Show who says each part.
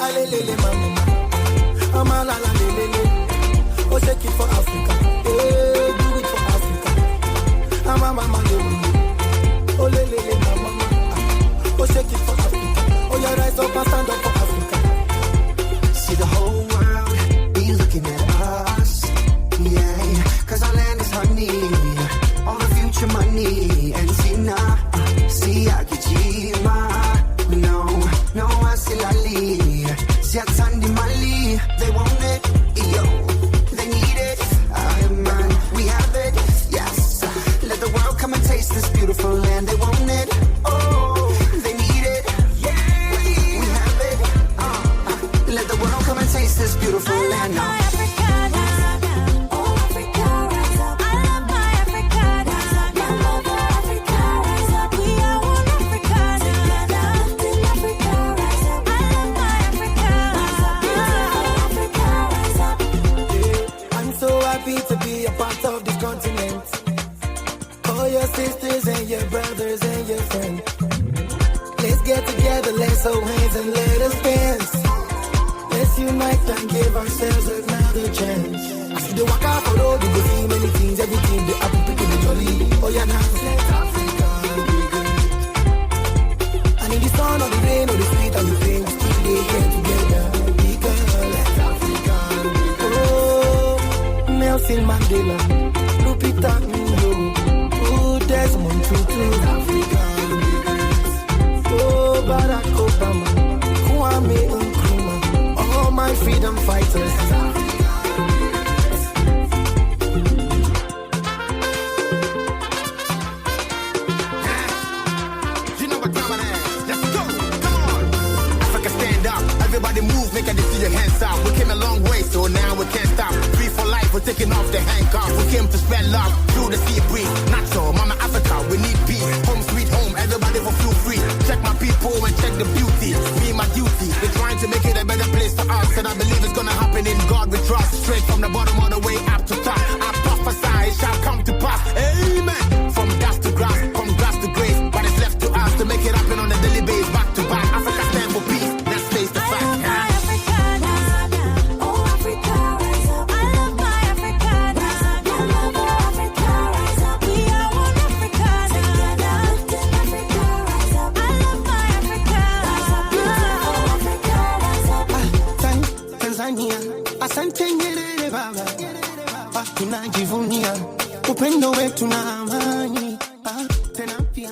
Speaker 1: Alelele mama, amala la lelele. Oh, shake it for Africa, hey, do it for Africa. Mama lelele, oh lelele mama, oh shake it for Africa. Oh, you rise up and stand up for Africa.
Speaker 2: See the whole world be looking at us, yeah, 'cause our land is honey, all the future money, and see now, see I get you, no, I see Lali, see I Tandy Mali, they want it, yo, they need it, man, we have it, yes, let the world come and taste this beautiful land, they want it, oh, they need it, yeah, we have it, let the world come and taste this beautiful land now.
Speaker 1: To be a part of this continent. All your sisters and your brothers and your friends. Let's get together, let's hold hands and let us dance. Let's unite and give ourselves another chance. I see the waka for road, you go see many things, everything they have picking the jolly. Oh yeah, now let Africa be good. And in the sun or the rain or the street and the pain, we still they get together. Because let Africa be good. Nelson Mandela, Lupita Nyong'o, Desmond Tutu, African migrants. Oh, Barack Obama, Kwame Nkrumah, all my freedom fighters.
Speaker 3: You know what time it is? Let's go, come on. Africa stand up, everybody move, make a see your hands up. We came a long way, so now we can't stop. We're taking off the handcuffs. We came to spread love through the sea breeze. Natural, Mama Africa, we need peace. Home sweet home, everybody will feel free. Check my people and check the beauty. Me, my duty. We're trying to make it a better place for us, and I believe it's gonna happen in God we trust. Straight from the bottom all the way up to top. I prophesy it shall come to pass. Amen. From dust to grass, from grass to grace. But it's left to us to make it happen on a daily basis. Back to back, Africa stand for peace. Let's face the fact.
Speaker 1: Asante nyerere baba, tunajivunia upendo wetu na amani, tena pia